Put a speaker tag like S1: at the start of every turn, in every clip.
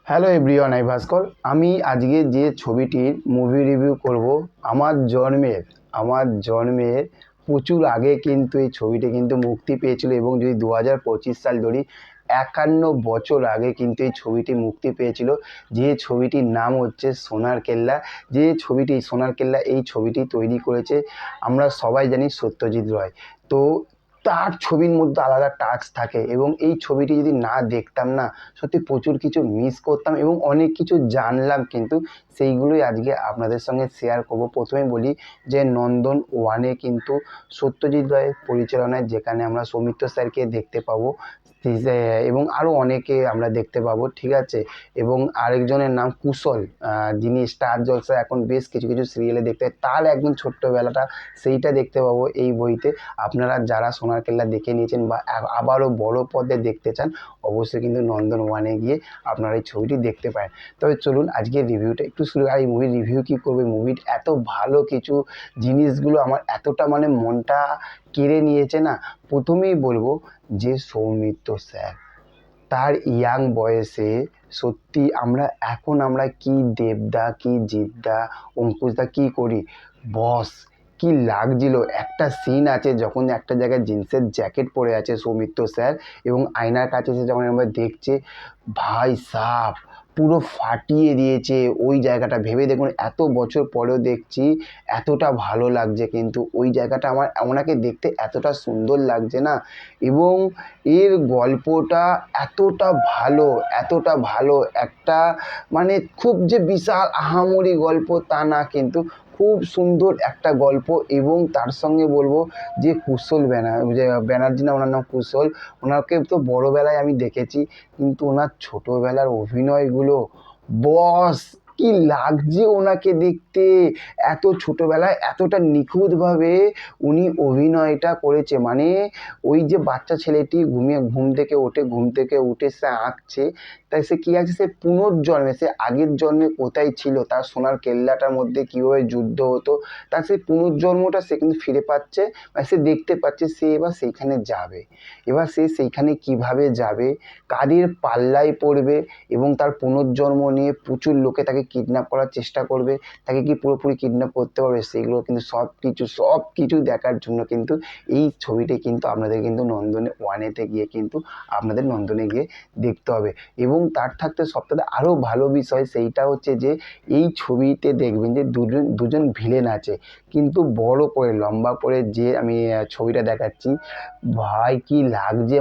S1: Hello everyone, আমি ভাস্কর। আমি আজকে যে ছবিটির মুভি রিভিউ করব, আমার জন্মের আমার জন্মের প্রচুর আগে কিন্তু এই ছবিটি কিন্তু মুক্তি পেয়েছিল। এবং যদি 2025 সাল ধরি, 51 বছর আগে কিন্তু এই ছবিটি মুক্তি পেয়েছিল। যে ছবিটির নাম হচ্ছে সোনার কেল্লা। যে ছবিটি সোনার কেল্লা, এই ছবিটি তৈরি করেছে আমরা সবাই জানি সত্যজিৎ রায়। তো তার ছবির মধ্যে আলাদা টাচ থাকে, এবং এই ছবিটি যদি না দেখতাম না, সত্যি প্রচুর কিছু মিস করতাম এবং অনেক কিছু জানলাম। কিন্তু সেইগুলোই আজকে আপনাদের সঙ্গে শেয়ার করব। প্রথমে বলি যে নন্দন ওয়ানে কিন্তু সত্যজিৎ রায়ের পরিচালনায়, যেখানে আমরা সৌমিত্র স্যারকে দেখতে পাবো এবং আরও অনেকে আমরা দেখতে পাবো, ঠিক আছে। এবং আরেকজনের নাম কুশল, যিনি স্টার জলসা এখন বেশ কিছু কিছু সিরিয়ালে দেখতে পাই, তার একদম ছোট্টবেলাটা সেইটা দেখতে পাবো এই বইতে। আপনারা যারা সোনার কেল্লা দেখে নিয়েছেন বা আবারও বড় পর্দায় দেখতে চান, অবশ্যই কিন্তু নন্দন ওয়ানে গিয়ে আপনারা এই ছবিটি দেখতে পারেন। তবে চলুন আজকের রিভিউটা একটু শুরু। আর এই মুভির রিভিউ কী করবে, মুভির এত ভালো কিছু জিনিসগুলো আমার এতটা মনটা কেড়ে নিয়েছে না। প্রথমেই বলবো যে সৌমিত্র স্যার, তার ইয়াং বয়সে সত্যি আমরা কি দেবদা, কি জিদ্দা, অঙ্কুশদা কি করি, বস কি লাগছিল। একটা সিন আছে যখন একটা জায়গায় জিন্সের জ্যাকেট পরে আছে সৌমিত্র স্যার, এবং আয়নার কাছে এসে যখন আমরা দেখছে, ভাই সাব পুরো ফাটিয়ে দিয়েছে ওই জায়গাটা। ভেবে দেখুন, এত বছর পরেও দেখছি এতটা ভালো লাগছে, কিন্তু ওই জায়গাটা আমার ওনাকে দেখতে এতটা সুন্দর লাগছে না। এবং এর গল্পটা এতটা ভালো একটা, খুব যে বিশাল আহামরি গল্প তা না, কিন্তু খুব সুন্দর একটা গল্প। এবং তার সঙ্গে বলবো যে কুশল ব্যানার্জি, না ওনার নাম কুশল, ওনাকে তো বড়োবেলায় আমি দেখেছি, কিন্তু ওনার ছোটোবেলার অভিনয়গুলো, বস কি লাগছে ওনাকে দেখতে। এত ছোটোবেলায় এতটা নিখুঁতভাবে উনি অভিনয়টা করেছে। ওই যে বাচ্চা ছেলেটি ঘুম থেকে উঠে সে আঁকছে, তাই সে কী আছে, সে পুনর্জন্মে, সে আগের জন্মে কোথায় ছিল, তার সোনার কেল্লাটার মধ্যে কীভাবে যুদ্ধ হতো, তার সেই পুনর্জন্মটা সে কিন্তু ফিরে পাচ্ছে, সে দেখতে পাচ্ছে। সে এবার সেইখানে যাবে, এবার সে সেইখানে কিভাবে যাবে, কাদের পাল্লায় পড়বে, এবং তার পুনর্জন্ম নিয়ে প্রচুর লোকে তাকে কিডন্যাপ করার চেষ্টা করবে। তাকে কি পুরোপুরি কিডন্যাপ করতে পারবে, সেইগুলো কিন্তু সব কিছু দেখার জন্য কিন্তু এই ছবিটি কিন্তু আপনাদের কিন্তু নন্দনে ওয়ানেতে গিয়ে কিন্তু আপনাদের নন্দনে গিয়ে দেখতে হবে। এবং তার থাকতে সবথেকে আরও ভালো বিষয় সেইটা হচ্ছে যে এই ছবিতে দেখবেন যে দুজন ভিলেন আছে, কিন্তু বড় করে লম্বা করে যে আমি ছবিটা দেখাচ্ছি, ভাই কি লাগছে।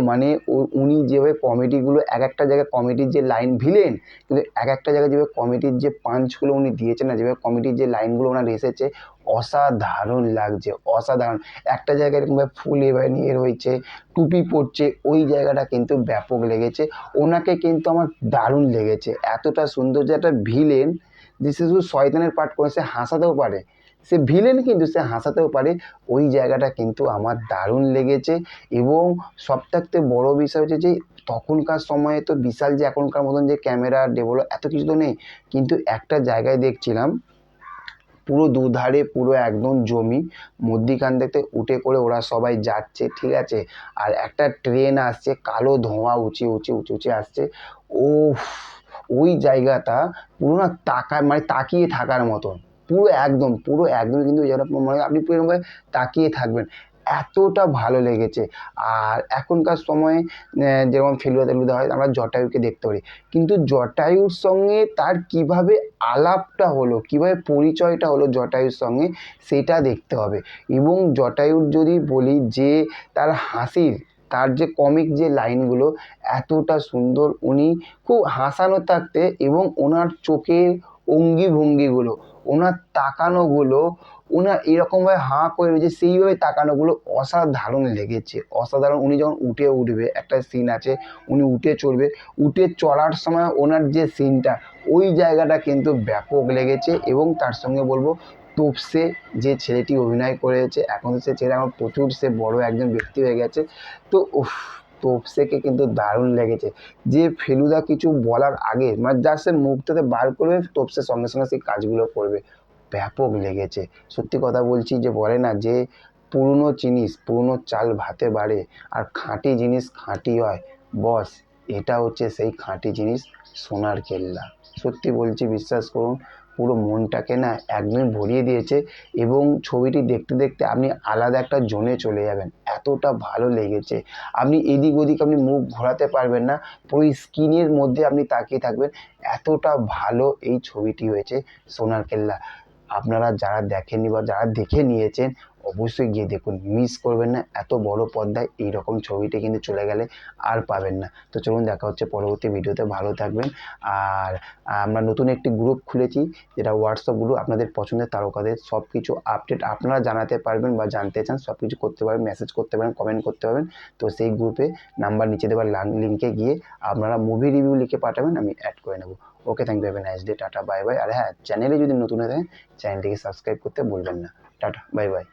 S1: উনি যেভাবে কমেডিগুলো, এক একটা জায়গায় কমেডির যে লাইন ভিলেন, কিন্তু এক একটা জায়গায় যেভাবে কমেডির যে পাঞ্চগুলো উনি দিয়েছেন না, যেভাবে কমেডির যে লাইনগুলো ওনার এসেছে, অসাধারণ লাগছে, অসাধারণ। একটা জায়গায় এরকমভাবে ফুল এভাবে নিয়ে রয়েছে, টুপি পরছে, ওই জায়গাটা কিন্তু ব্যাপক লেগেছে। ওনাকে কিন্তু আমার দারুণ লেগেছে, এতটা সুন্দর যে একটা ভিলেন, যে সে শুধু শয়তানের পাঠ করে, সে হাসাতেও পারে, সে ভিলেন কিন্তু সে হাসাতেও পারে। ওই জায়গাটা কিন্তু আমার দারুণ লেগেছে। এবং সবথেকে বড় বিষয় হচ্ছে যে তখনকার সময়ে তো বিশাল যে এখনকার মতন যে ক্যামেরা ডেভেলপ এত কিছু তো নেই, কিন্তু একটা জায়গায় দেখছিলাম পুরো দুধারে পুরো একদম জমি, মধ্যিখান থেকে উঠে করে ওরা সবাই যাচ্ছে, ঠিক আছে। আর একটা ট্রেন আসছে, কালো ধোঁয়া উঁচে আসছে। ওফ, ওই জায়গাটা পুরো না তাকিয়ে থাকার মতন, পুরো একদম কিন্তু ওই জায়গাটা আপনি পুরো এরকমভাবে তাকিয়ে থাকবেন, এতটা ভালো লেগেছে। আর এখনকার সময়ে যেমন ফেলুদা হয়, আমরা জটায়ুকে দেখতে পারি, কিন্তু জটায়ুর সঙ্গে তার কিভাবে আলাপটা হলো, কিভাবে পরিচয়টা হলো জটায়ুর সঙ্গে, সেটা দেখতে হবে। এবং জটায়ুর যদি বলি যে তার হাসির, তার যে কমিক যে লাইনগুলো এতটা সুন্দর, উনি খুব হাসানো থাকতে, এবং ওনার চোখের অঙ্গি ভঙ্গিগুলো, ওনার তাকানোগুলো, ওনার এরকমভাবে হাঁ করে রয়েছে সেইভাবে তাকানোগুলো অসাধারণ লেগেছে, অসাধারণ। উনি যখন উঠবে, একটা সিন আছে, উনি উঠে চড়ার সময় ওনার যে সিনটা, ওই জায়গাটা কিন্তু ব্যাপক লেগেছে। এবং তার সঙ্গে বলবো তোপসে, যে ছেলেটি অভিনয় করেছে, এখন সে ছেলে আমার প্রচুর, সে বড় একজন ব্যক্তি হয়ে গেছে, তো উফ, তোপসেকে কিন্তু দারুণ লেগেছে। যে ফেলুদা কিছু বলার আগে যা সে মুখ থেকে বার করবে, তোপসে সঙ্গে সঙ্গে সেই কাজগুলো করবে, ব্যাপক লেগেছে। সত্যি কথা বলছি, যে বলে না যে পুরনো জিনিস, পুরনো চাল ভাতে বাড়ে, আর খাঁটি জিনিস খাঁটি হয়, বস এটা হচ্ছে সেই খাঁটি জিনিস সোনার কেল্লা। সত্যি বলছি, বিশ্বাস করুন, পুরো মনটাকে না একদমই ভরিয়ে দিয়েছে এবং ছবিটি দেখতে দেখতে আপনি আলাদা একটা জোনে চলে যাবেন, এতটা ভালো লেগেছে। আপনি এদিক ওদিক আপনি মুখ ঘোরাতে পারবেন না, পুরো স্ক্রিনের মধ্যে আপনি তাকিয়ে থাকবেন, এতটা ভালো এই ছবিটি হয়েছে সোনার কেল্লা। আপনারা যারা দেখেননি বা যারা দেখে নিয়েছেন অবশ্যই গিয়ে দেখুন, মিস করবেন না। এত বড় পর্দায় এইরকম ছবিটি কিন্তু চলে গেলে আর পাবেন না। তো চলুন, দেখা হচ্ছে পরবর্তী ভিডিওতে। ভালো থাকবেন। আর আমরা নতুন একটি গ্রুপ খুলেছি, যেটা হোয়াটসঅ্যাপ গ্রুপ। আপনাদের পছন্দের তারকাদের সব কিছু আপডেট আপনারা জানাতে পারবেন বা জানতে চান, সব কিছু করতে পারবেন, মেসেজ করতে পারেন, কমেন্ট করতে পারবেন। তো সেই গ্রুপে নাম্বার নিচে দেওয়ার লিঙ্কে গিয়ে আপনারা মুভি রিভিউ লিখে পাঠাবেন, আমি অ্যাড করে নেব। Okay, thank you, have a nice day, tata, bye bye. আর হ্যাঁ, চ্যানেলে যদি নতুন হয়ে থাকেন চ্যানেলটিকে সাবস্ক্রাইব করতে ভুলবেন না। Tata, bye by.